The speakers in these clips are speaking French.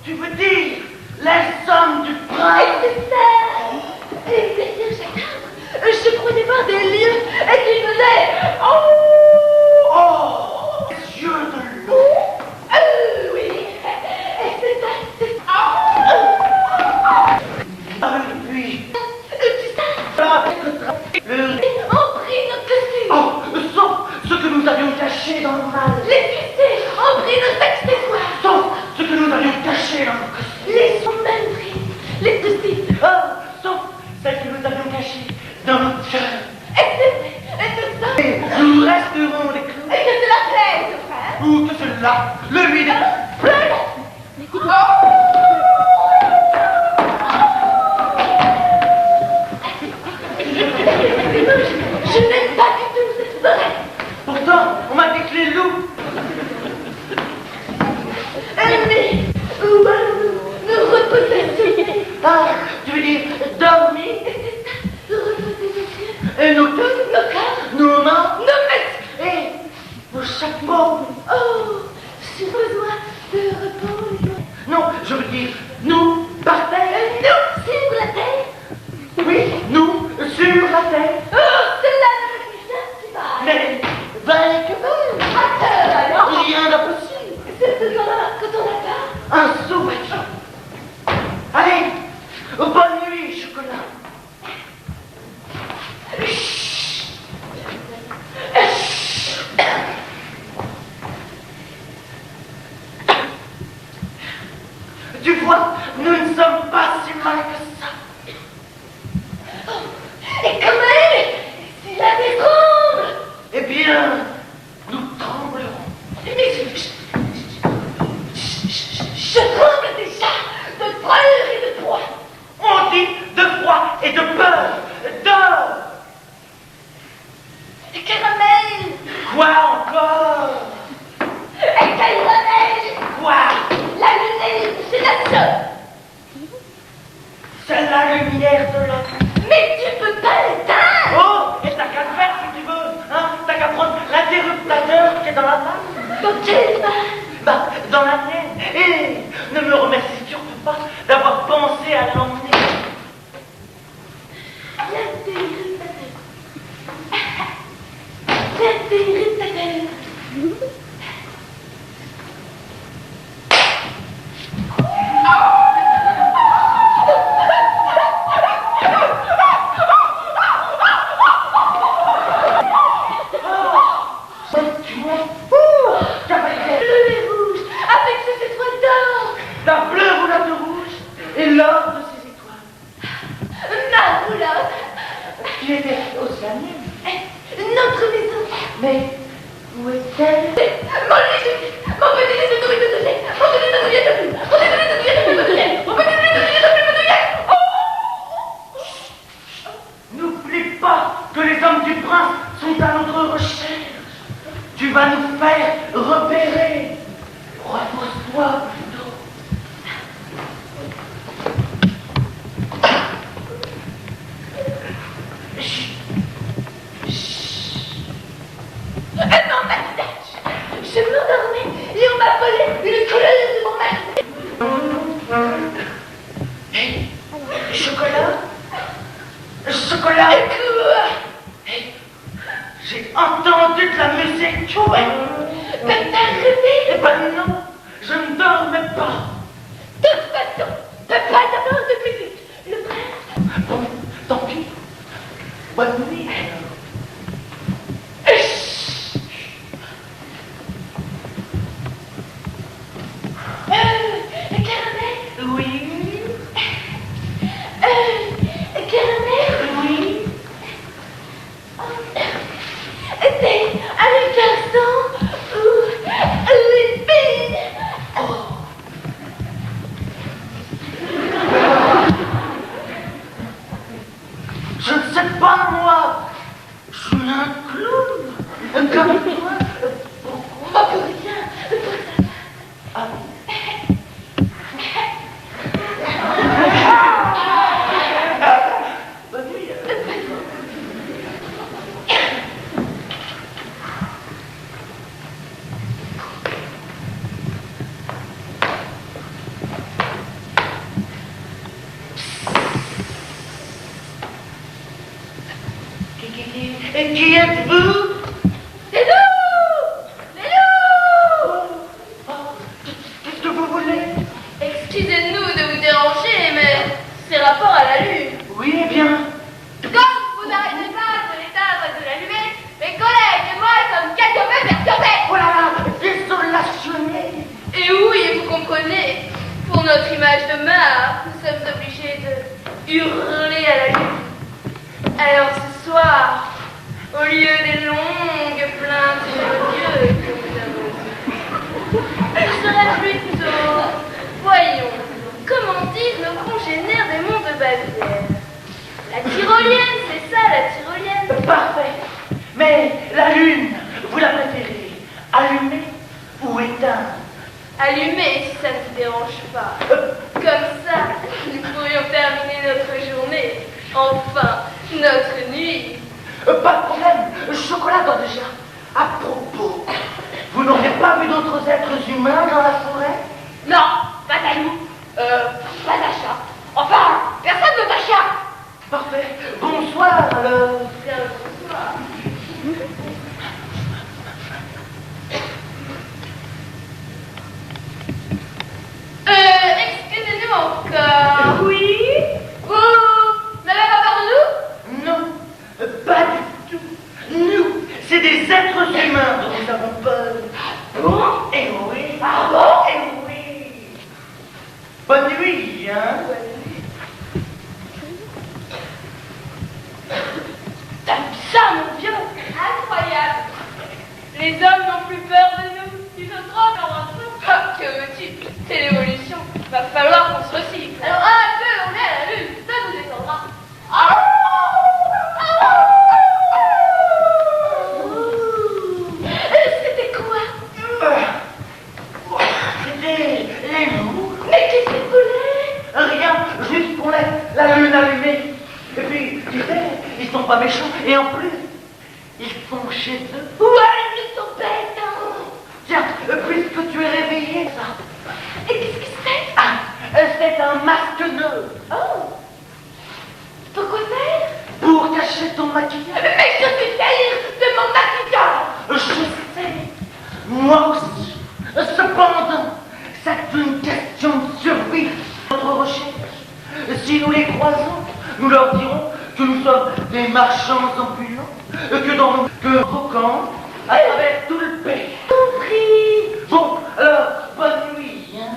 Tu veux dire les hommes du prince? Et c'est ça. Et c'est bien chacun. Je croyais voir des lieux et qui faisaient oh, oh, les yeux de l'eau. Oui. Et c'est ça, c'est ça. Puis, Tu sais, le... on prit nos costumes. Oh, sauf ce que nous avions caché dans nos malles. Les fusées ont pris nos accessoires. Sauf ce que nous avions caché dans nos costumes. Les ont même pris les costumes. Oh, sauf celles que nous avions cachées dans nos cœurs. Et c'est vrai, et nous sommes. Et nous resterons des clous. Et que c'est la fête, frère. Ou que cela, le vide. Je n'aime pas du tout cette forêt. Pourtant, on m'a dit que les loups. Mais où allons-nous nous reposer sur les... Ah, tu veux dire dormir? Et c'est ça, nous reposer nos yeux, Et nos queues, nos corps, nos mains, nos maîtres. et nos chapeaux. Oh, j'ai besoin de repos. Non, je veux dire, nous, par terre. Nous, sur la terre. Oui, nous, sur la terre. Oh, cela ne me dit rien si mal. Mais, vainqueur, Alors, rien d'impossible. c'est ce moment quand on n'a pas. Un sauvage. Allez, bonne nuit, chocolat. Tu vois, nous ne sommes pas si mal que ça. Et quand même, si la détrompe. Eh bien, nous tremblerons. Mais je tremble déjà de peur et de froid. On dit de froid et de peur, d'or. Et caramel. Quoi encore? Et caramel. Quoi? La lumière, c'est la seule. C'est la lumière de la... Mais tu peux pas l'éteindre. Oh, et t'as qu'à le faire si tu veux, hein? T'as qu'à prendre l'interrupteur qui est dans la main. Dans quelle main? Bah, dans la mienne. Et ne me remercie surtout pas d'avoir pensé à l'emmener. L'interrupteur. Bleu et rouge, avec ses étoiles d'or. La bleue roulotte rouge et l'or de ses étoiles. Ma roulotte. Qui était aussi la mienne. Notre maison. Mais où est-elle? Mon lit de vie, mon petit lit de douille de douillet, mon petit lit de douillet de plume, mon petit lit de douillet de plume de douillet, mon petit lit de douillet de plume de douillet. N'oublie pas que les hommes du prince sont à notre recherche. Tu vas nous faire repérer. Repose-toi plutôt. Chut. Non, maquillage. Je m'endormais et on m'a volé une couleur de mon mari. Hé, chocolat? Chocolat? Quoi? Hé, j'ai entendu de la musique. Ouais. Mais t'as rêvé? Eh ben non, je ne dormais pas. De toute façon, t'as pas d'abord de musique. Le prince. Bon, tant pis. Bonne nuit alors. Caramel. Oui, Caramel. oui. C'est un garçon ou une fille. Oh, Et qui êtes-vous? C'est nous! Les loups! Qu'est-ce que vous voulez? Excusez-nous de vous déranger, mais c'est rapport à la lune. Oui, eh bien. Comme vous n'arrêtez pas de l'éteindre et de l'allumer, mes collègues et moi sommes quelque peu perturbés. Oh là là, désolationné. Et oui, vous comprenez, pour notre image de mare, nous sommes obligés de hurler à la lune. Alors ce soir, au lieu des longues plaintes mélodieuses que nous avons eues, ce sera plutôt, voyons, comment disent nos congénères des monts de Bavière. La tyrolienne, c'est ça, la tyrolienne. Parfait. Mais la lune, vous la préférez allumée ou éteinte? Allumez si ça ne vous dérange pas. Comme ça, nous pourrions terminer notre journée. Enfin, notre nuit. Pas de problème, chocolat dans déjà. À propos, vous n'auriez pas vu d'autres êtres humains dans la forêt? Non, pas à nous. Pas d'achat. Enfin, personne ne d'achat. Parfait. Bonsoir, alors. Bien, bonsoir. Excusez-nous encore. Oui? Vous n'avez pas peur de nous? Non, pas du tout. Nous, c'est des êtres humains dont nous avons peur. Bon? Eh oui. Ah bon? Eh oui. Bonne nuit, hein? T'as vu ça, mon Dieu? Incroyable. Les hommes n'ont plus peur de nous. Ils se trompent en un peu. Ah, que veux-tu? C'est l'évolution. Va falloir qu'on se recycle. Alors, un peu, on est à la lune. Ça nous détendra. C'était quoi? C'était les loups. Mais qu'est-ce qu'ils voulaient? Rien, juste qu'on laisse la lune allumée. Et puis, tu sais, ils sont pas méchants. Et en plus, ils sont chez eux. Ouais, ils sont bêtes, hein. Tiens, puisque tu es réveillé, ça. Et qu'est-ce que c'est? Ah, c'est un masque-nœud. Oh. Pourquoi faire? Pour cacher ton maquillage. Mais je suis délire de mon maquillage. Je sais, moi aussi. Cependant, c'est une question de survie. Notre recherche. Si nous les croisons, nous leur dirons que nous sommes des marchands ambulants, que brocants à travers tout le pays. Compris. Bon, alors, bonne nuit, hein.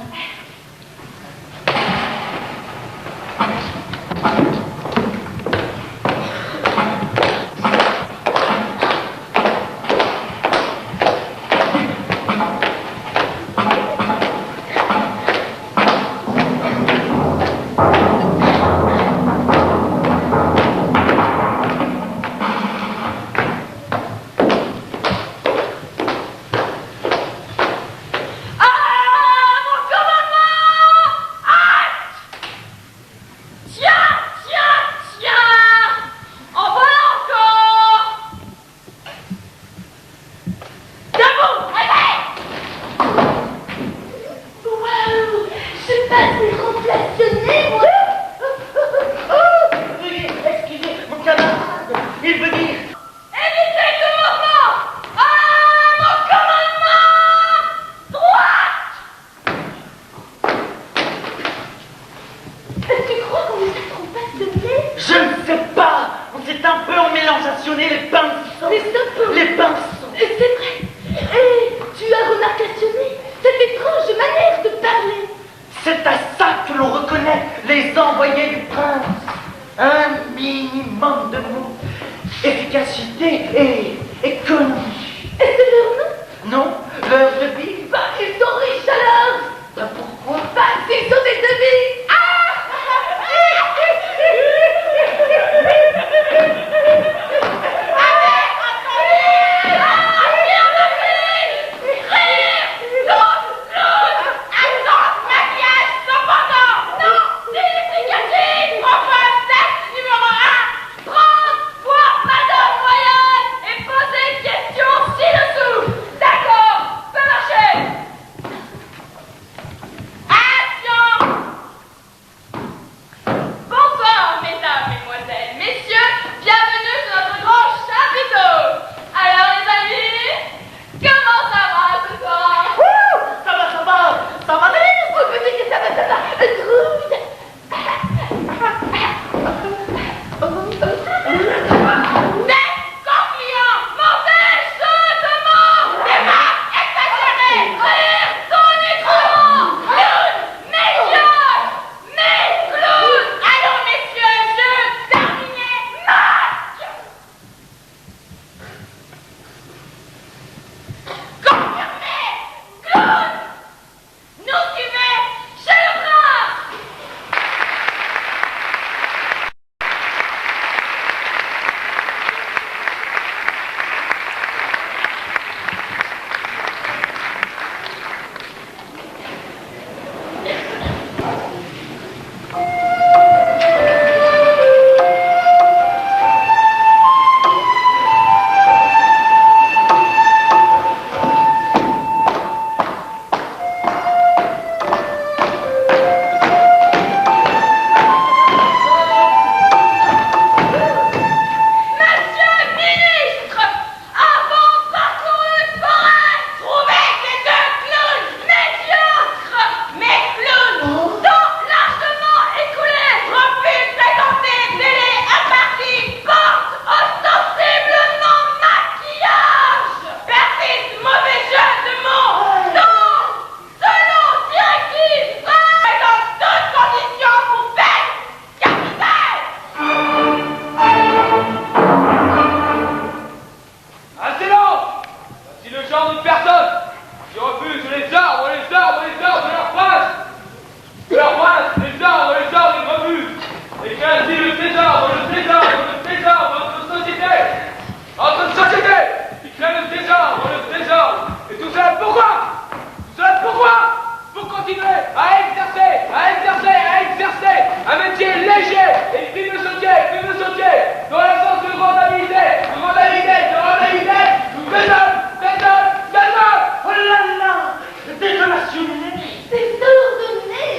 Madame Royale et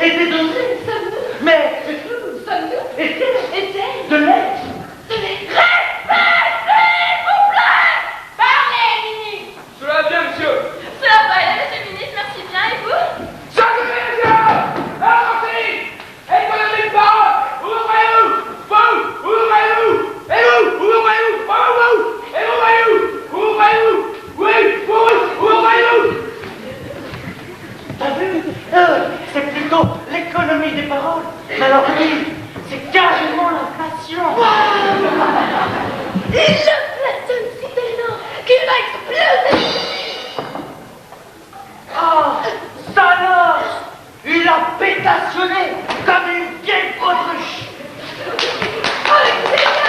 était dosé. Sommes-nous? Mais Sommes-nous? était de lait. Répétez, s'il vous plaît! Parlez, ministre! Cela va bien, monsieur. Cela va, monsieur le ministre, merci bien, et vous? Chacun, monsieur. Avancez. Économie de parole. Ouvrez-vous. Vous, ouvrez-vous. Et vous, ouvrez-vous. Et ouvrez-vous. Ouvrez-vous. Oui, vous, ouvrez-vous. T'as vu? C'est plutôt l'économie des paroles. Alors oui, c'est carrément l'inflation. L'inflation si tellement qu'il va exploser! Ah, ça alors, il a pétationné comme une vieille autruche. Oh, excellent!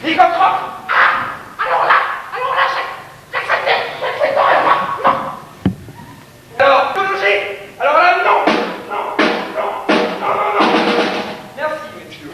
Dit comme trop. Ah, alors là, j'accepte pas. Non. Alors, biologie. Alors là, non. Non. Merci, messieurs.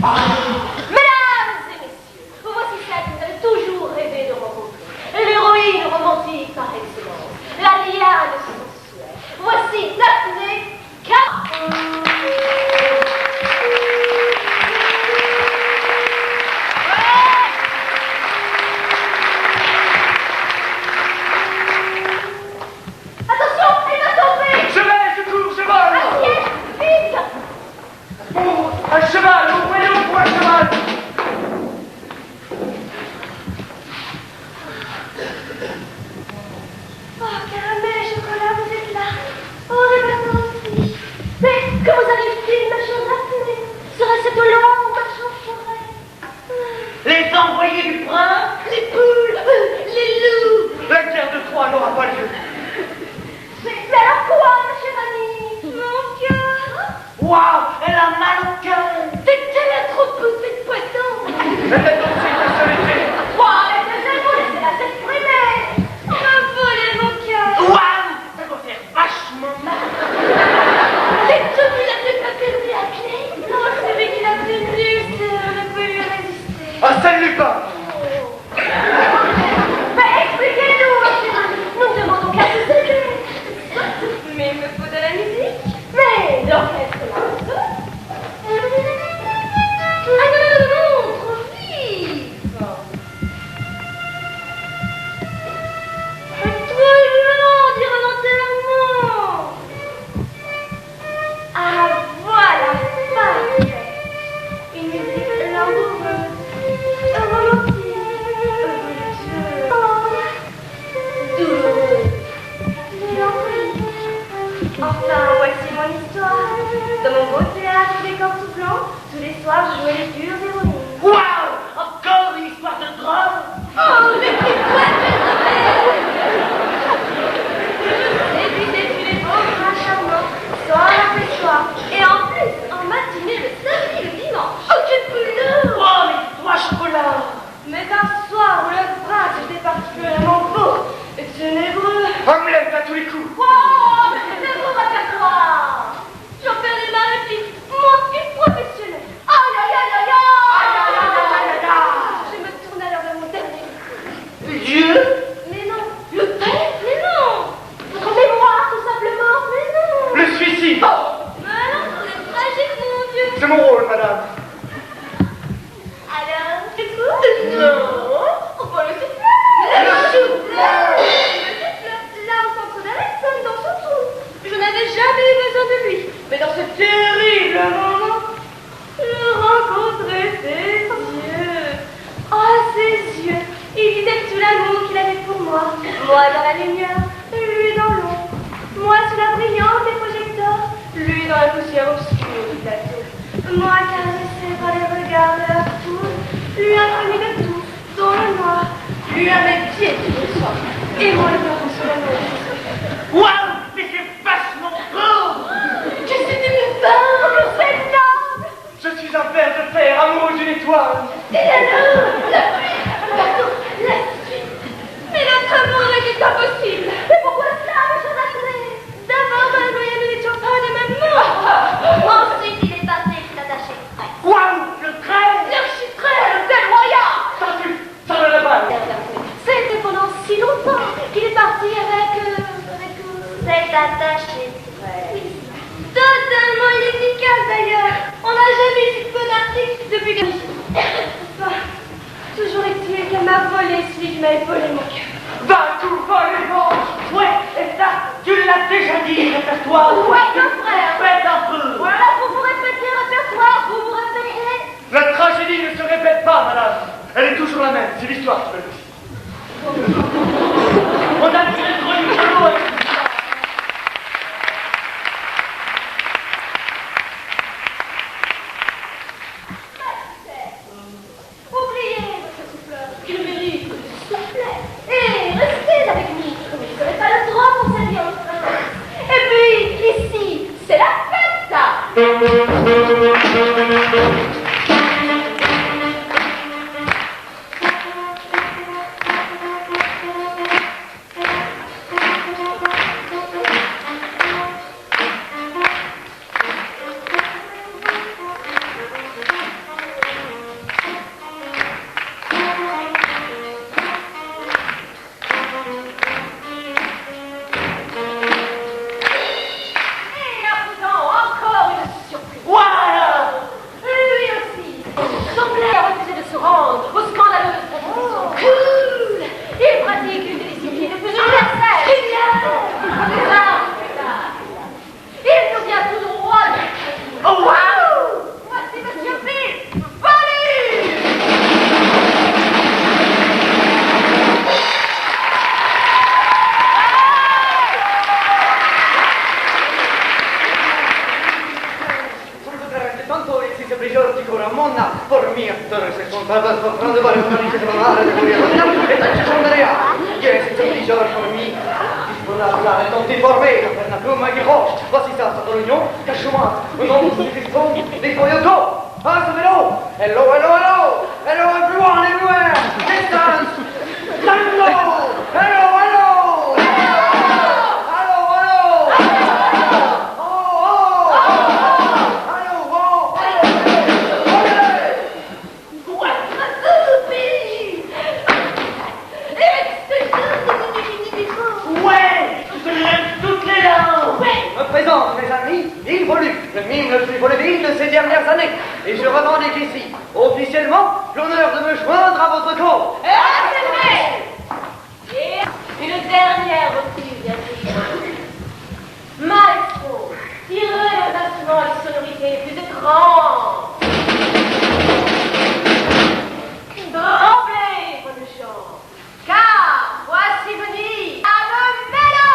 Mesdames et messieurs, voici celle que vous avez toujours rêvé de rencontrer. L'héroïne romantique Dans mon beau théâtre des corps tout blancs, tous les soirs je jouais les pures héroïnes. Waouh! Encore une histoire de drame! Oh, mais pourquoi et puis j'ai les pauvres bras charmants, soir après soir. Et en plus, en matinée le samedi et le dimanche. Oh, quel boulot! Oh, mais toi, chocolat! Mais un soir où le prince était particulièrement beau et ténébreux. Omelette à tous les coups. Oh, mais c'est beau, ma croire. J'en perdais ma réplique, moi, une professionnelle. Aïe, aïe, aïe, aïe, aïe, aïe, aïe, aïe, aïe, aïe, aïe. Je me tourne alors vers mon dernier. Dieu! Mais non, le père, mais non. Votre mémoire, tout simplement, mais non. Le suicide. Mais non, c'est tragique, mon Dieu. C'est mon rôle, madame. Alors, c'est tout? Non. On va le souffler. Le souffleur. Là, au centre d'Alexandre, dans son trou. Je n'avais jamais eu besoin de lui. Mais dans ce terrible moment, je rencontrais ses yeux. Oh, ses yeux. Il disait tout l'amour qu'il avait pour moi. Moi dans la lumière, lui dans l'ombre. Moi sous la brillante des projecteurs, lui dans la poussière obscure du plateau. Moi caressé par les regards de la foule, lui inconnu de tout, dans le noir, lui à mes pieds tout le soir, et moi le cœur sous la main. Waouh! Mais c'est vachement beau! Que c'était une femme, c'est énorme! Je suis un père de fer, amoureux d'une étoile. Et alors, la pluie, pardon, la suite. Mais notre amour était impossible. Mais pourquoi ça, me chevalier? D'abord, mademoiselle, nous n'étions pas des mêmes mots. Ensuite, il est passé qu'il attachait près. Waouh! Le crêpe! L'architrel, c'est royal. Ça tue, ça ne la balle. C'était pendant si longtemps qu'il est parti avec c'est attaché près. Totalement inefficace d'ailleurs. On n'a jamais eu de bon article depuis que... Enfin, toujours est-il qu'elle m'a volé celui qui m'avait volé mon cœur. Va tout voler, mon. Ouais, et ça, tu l'as déjà dit, répertoire! Ouais, mon frère. Répète un peu! Voilà pour vous répéter le répertoire, vous vous répétez. La tragédie ne se répète pas, madame. Elle est toujours la même. C'est l'histoire qui fait le récit. On a tiré le gros du tableau avec ça. Oubliez votre souffleur, qu'il mérite de souffler. Et restez avec nous, comme vous n'avez pas le droit pour servir notre princesse. Et puis, ici, c'est la fête. Et à présent, encore une surprise. Voilà! Lui aussi semblait refuser de se rendre aux scandaleuses propositions. Cool. Il pratique une des disciplines les plus universelles. Génial. Des arts spectacles. Il nous vient tout droit de la Oh, waouh! Voici Monsieur Phil. Volley. Sono veramente tanto essi se prigiorti con Monna, por mia, torre se con barbas por frande vale una dice per mare de morir. E tanto sono daria. Che se prigiorti por mi. Disponable tant informé per la plume qui roche. Voici ça, sa réunion, cachement. Au nom de ces sons, des voyageurs. Ah, c'est vélo. Hello, hello, hello. Hello everyone, everywhere. Distance. Tango. Hello, hello. Hello, hello. Oh, oh. Hello, oh. Ouais! Je lève toutes les langues! Me présente, mes amis, Yves Volu, le mime le plus vaudeville de ces dernières années. Et je revendique ici, officiellement, l'honneur de me joindre à votre cause. Et une dernière reprise, bien sûr. Maestro, tirez les instruments à la sonorité les plus étranges. Tremblez, point de chant, car voici venir à le mélo.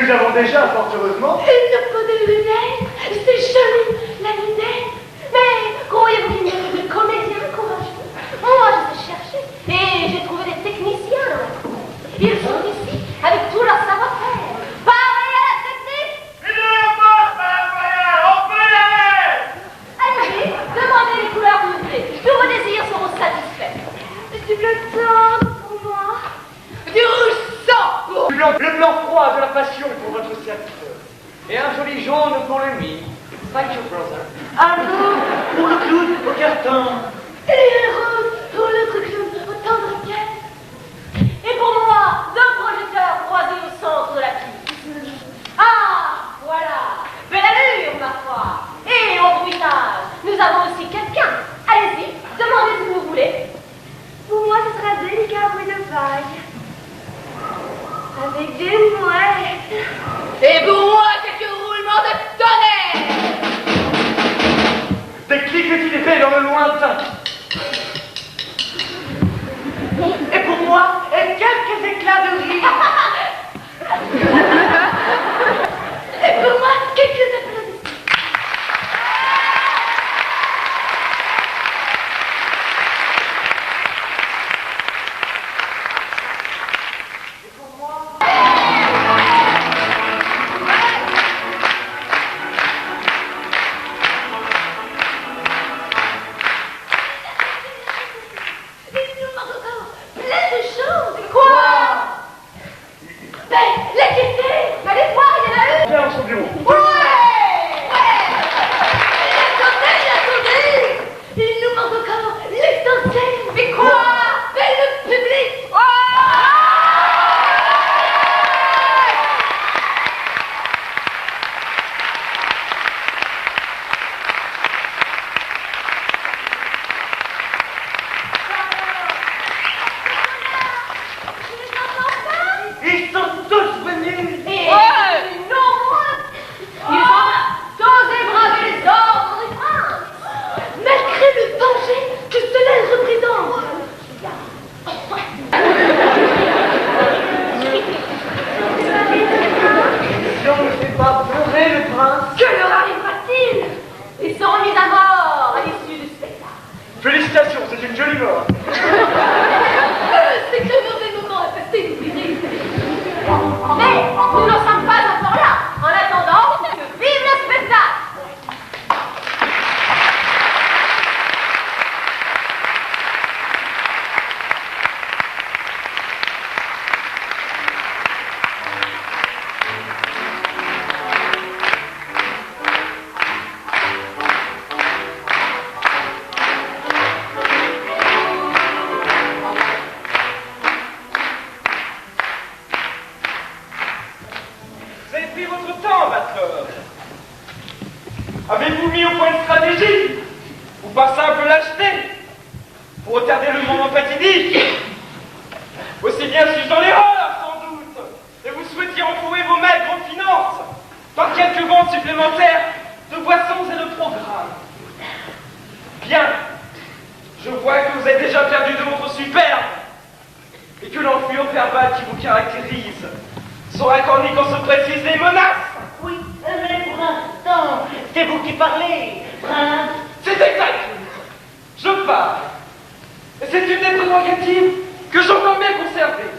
nous avons déjà, fort heureusement. Une peau de lunettes, c'est joli, la lunette. Mais croyez-vous qu'il n'y a que de comédiens courageux? Moi, je sais chercher et j'ai trouvé des techniciens dans la cour. Ils sont ici avec tout leur savoir-faire. Parlez à la technique! Il est mort, Madame Royale, on peut y aller! Allez-y, demandez les couleurs que vous voulez. Tous vos désirs seront satisfaits. Du bleu tendre pour moi. Du rouge sang pour... Le blanc froid de la passion pour votre serviteur. Et un joli jaune pour le mien. Thank you, brother. Un bleu pour le clown au carton. Et rose pour l'autre clown au tendre cœur. Et pour moi, deux projecteurs croisés au centre de la piste. Ah, voilà. Belle allure, ma foi. Et en bruitage, nous avons aussi quelqu'un. Allez-y, demandez ce que vous voulez. Pour moi, ce sera délicat bruit de paille. Avec des mouettes. Et pour moi, quelques roulements de tonnerre. Des cliquetis d'épée dans le lointain. Et pour moi, quelques éclats de rire. Et pour moi, quelques applaudissements. Il nous manque encore plein de choses. Quoi? Ben, la gaieté. Allez voir, il y en a une. Viens dans son bureau. Ouais! Attendez! Il nous manque encore l'essentiel. Mais quoi? Ben, le public. Ils sont tous venus. Et nombreux. Ils ont osé braver les ordres du prince, malgré le danger que cela représente. Si on ne fait pas pleurer le prince. Que leur arrivera-t-il? Ils seront mis à mort à l'issue du spectacle. Félicitations, c'est une jolie mort. C'est que le mauvais moment à passer, vous direz. Mais nous n'en sommes pas encore là. En attendant, vive le spectacle! Vous avez pris votre temps, Butler. Avez-vous mis au point une stratégie? Ou par simple lâcheté? Pour retarder le moment fatidique? Aussi bien suis-je dans l'erreur, sans doute. Et vous souhaitiez enfouer vos maigres finances dans quelques ventes supplémentaires de boissons et de programmes. Bien. Je vois que vous avez déjà perdu de votre superbe. Et que l'enflure verbale qui vous caractérise sera cornée quand se précisent les menaces. Oui, mais pour l'instant, c'est vous qui parlez, prince. C'est exact. Je parle. Et c'est une des prérogatives que j'entends bien conserver.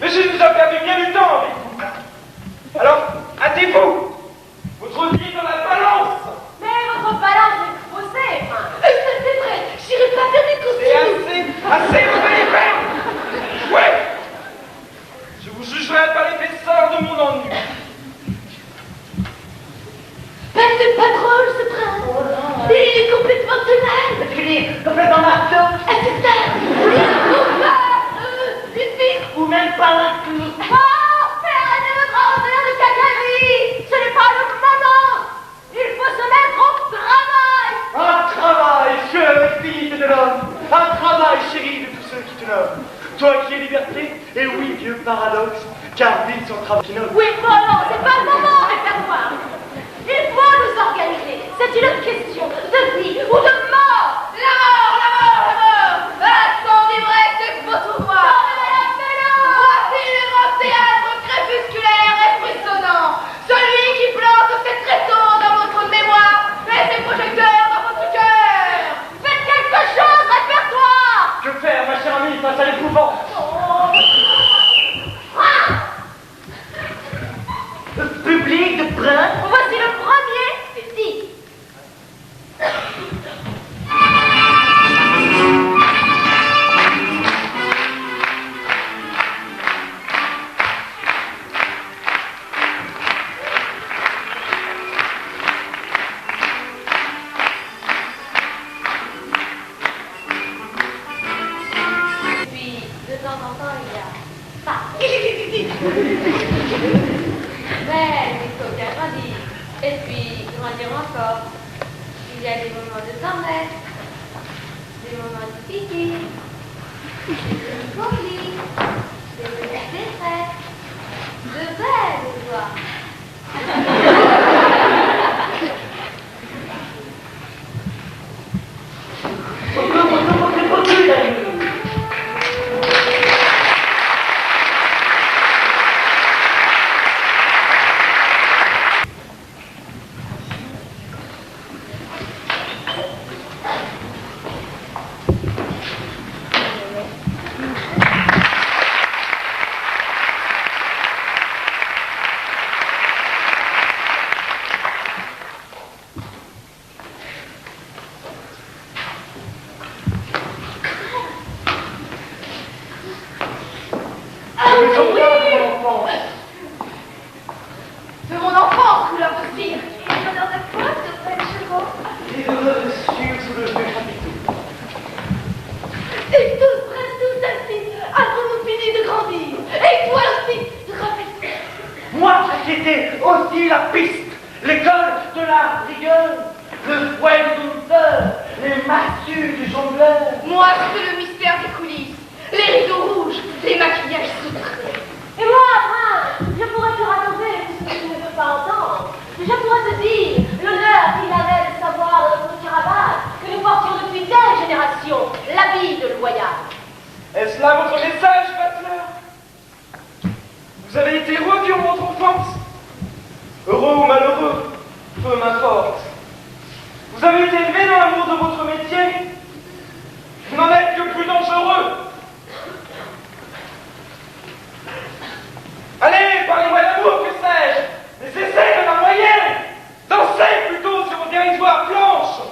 Mais j'ai déjà perdu bien du temps avec vous. Alors, hâtez-vous. Votre vie est dans la balance. Mais votre balance est faussée, enfin. C'est vrai, j'irai pas faire des C'est costumes. assez levé les verres. Ouais. Je vous jugerai par l'épaisseur de mon ennui. Ben, c'est pas drôle, ce prince. Il est complètement tenace. Tu dis, complètement marteau, Ah, c'est ça. Il ne pas une fille. ou même pas un tout. Oh, père de votre ordre de cacaillerie. Ce n'est pas le moment. Il faut se mettre au travail. Un travail, chère fille de l'homme. Un travail, chérie de tous ceux qui te nomment. Toi qui es liberté, et oui, vieux paradoxe, car vite son travail qui nomme. Oui, bon, non, c'est pas le moment, répertoire. Il faut nous organiser. C'est une question de vie ou de mort. La mort, la mort, la mort. Instant d'ivresse, il faut tout voir. Voici le grand théâtre crépusculaire Mais il faut bien grandir. Et puis grandir encore. Il y a des moments de tendresse, des moments difficiles, des conflits, des moments de détresse, de belles joies. De mon enfant, couleur de cire. Et l'odeur de quoi sur tes chevaux? Les odeurs de sueur sous le vieux chapiteau. Et tous, presque tous, celle-ci, avons-nous fini de grandir? Et toi aussi, de grandir? Moi, j'étais aussi la piste, l'école de la rigueur, le fouet de douceur, les massues du jongleur. Moi, c'est le mystère des coulisses, les rideaux rouges, les maquillages souterrains. Et moi, prince, je pourrais te raconter tout ce que tu ne veux pas entendre. Je pourrais te dire l'honneur qu'il avait de savoir dans notre caravane que nous portions depuis des générations l'habit de loyal. Est-ce là votre message, Butler? Vous avez été heureux durant votre enfance? Heureux ou malheureux, peu m'importe. Vous avez été élevé dans l'amour de votre métier? Vous n'en êtes que plus dangereux. Allez, parlez-moi d'amour, que sais-je? Mais cessez de m'envoyer! Dansez plutôt sur vos dérisoires planches!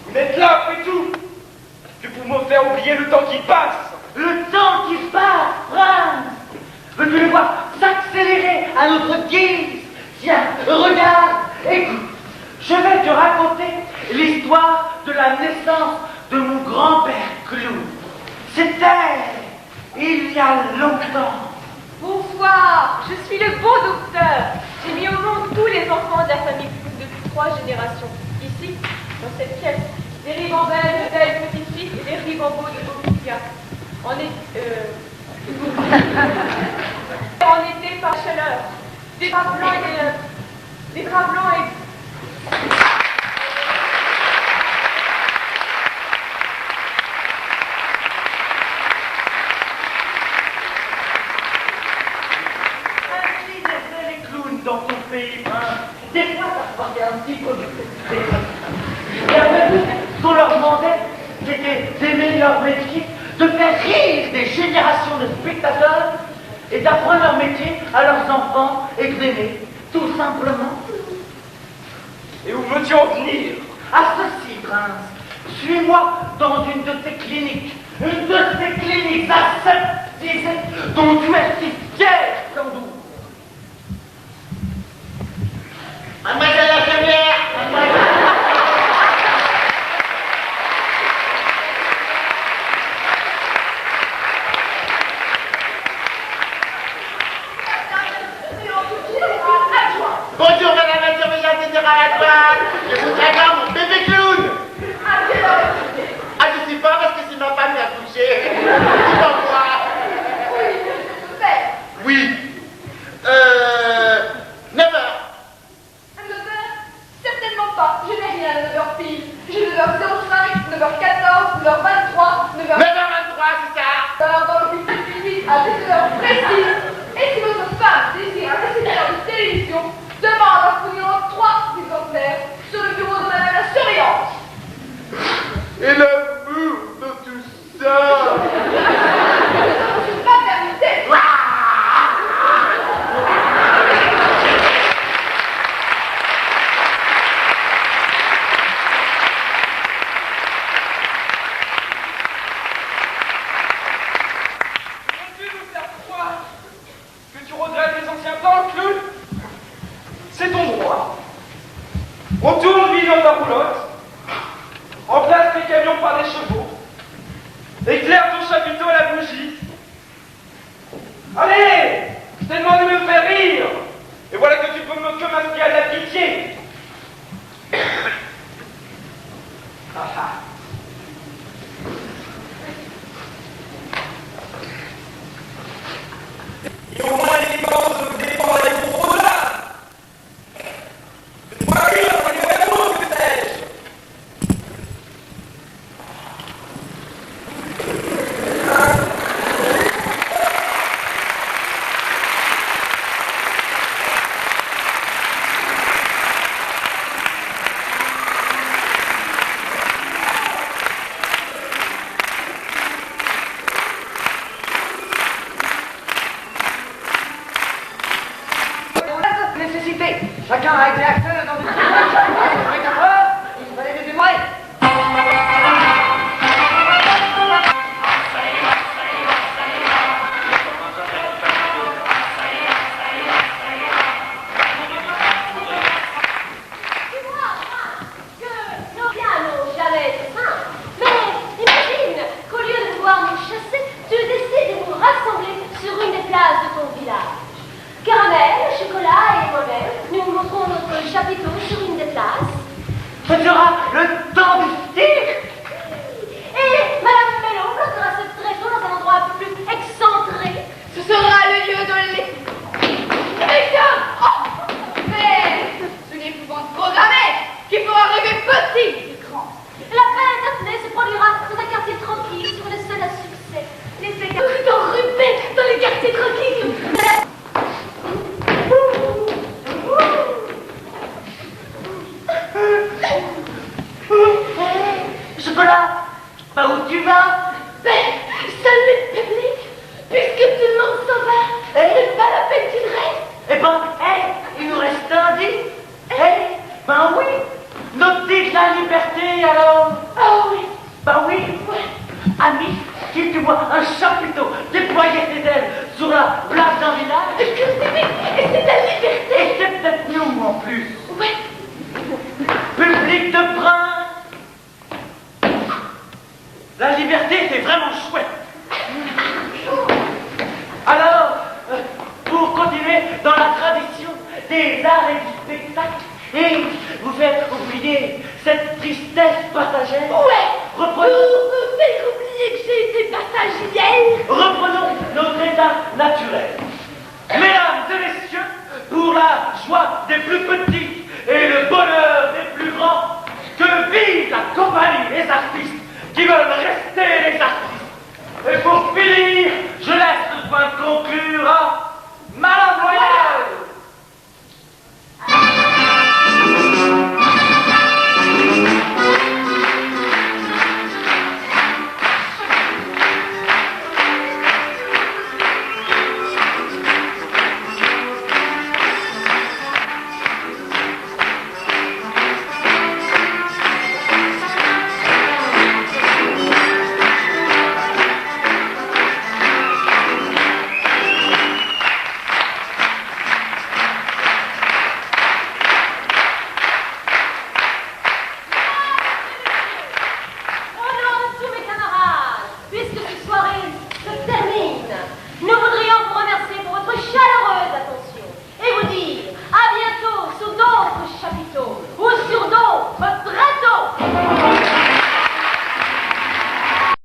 Vous n'êtes là, après tout, que pour me faire oublier le temps qui passe. Le temps qui passe, prince. Veux-tu le voir s'accélérer à notre guise? Tiens, regarde, écoute. Je vais te raconter l'histoire de la naissance de mon grand-père Clou. C'était il y a longtemps. Bonsoir, je suis le beau docteur. J'ai mis au monde tous les enfants de la famille Clou depuis 3 générations. Ici, dans cette pièce, des ribambelles de belles petites filles et des ribambeaux de beaux petits gars. On était par chaleur. Des draps blancs et des draps blancs et... Ainsi étaient les clowns dans ton pays, prince. Des fois, ça portait un petit peu de... Et après tout, ce qu'on leur demandait, c'était d'aimer leur métier, de faire rire des générations de spectateurs et d'apprendre leur métier à leurs enfants et de l'aimer, tout simplement. Et où veux-tu en venir? À ceci, prince, suis-moi dans une de ces cliniques, une de ces cliniques aseptisées dont tu es si fier, sans doute. Mademoiselle l'infirmière, bonjour madame la surveillante générale, je vous présente mon bébé clown. Ah, je sais pas parce que c'est ma femme qui a couché. C'est pas moi. Oui. 9h. À 9h? Certainement pas. Je n'ai rien à 9h pile. J'ai 9h05, 9h14, 9h23, 9h... 9h23, c'est ça. Alors dans l'hôpital public à des heures précises. Et si votre femme désire un récepteur de télévision, demande à fournir 3 exemplaires sur le bureau de madame la surveillante. Et le bout de tout ça. Nous sommes pas permittés. Veux-tu nous faire croire que tu regrettes les anciens temps, clown? C'est ton droit. On tourne, lui, dans ta roulotte. En place les camions par des Allez, je t'ai demandé de me faire rire. Et voilà que tu peux que m'inspirer de la pitié. Et au moins les dépenses dépendent des propos là. Fais-moi rire, soyez vers nous, que sais-je. Nécessité. Chacun a été acteur dans une spectateur, il fallait les démontrer. Tu vois, que nos plans n'ont jamais été simples. Mais imagine qu'au lieu de vouloir nous chasser, tu décides de nous rassembler sur une des places de ton village. Caramel, chocolat et moi-même, nous montrons notre chapiteau sur une des places. Ce sera le temps du cirque. Et Madame Melon bloquera ce tréteau dans un endroit un peu plus excentré. Ce sera le lieu de l'émission. Oh, mais ce n'est épouvante programmée qui fera rêver petit et grand. La fête Daphné se produira dans un quartier tranquille sur une scène à succès. Les spectacles enrhumés dans les quartiers tranquilles. Chocolat, bah où tu vas? Mais, salut public, puisque tout le monde s'en va, c'est pas la peine qu'il reste. Eh ben, il nous reste un dit. Ben oui, notre dit de la liberté alors. Oh oui, Ben oui, ami, si tu vois un chapiteau déployer ses ailes sur la place d'un village, et c'est la liberté. et c'est peut-être nous en plus. Ouais, Public de prince. La liberté, c'est vraiment chouette. Alors, pour continuer dans la tradition des arts et du spectacle, et vous faire oublier cette tristesse passagère, ouais, reprenons, vous me faites oublier que j'ai été passagère. reprenons notre état naturel. Mesdames et messieurs, pour la joie des plus petits et le bonheur des plus grands, que vive la compagnie des artistes qui veulent rester les artistes. Et pour finir,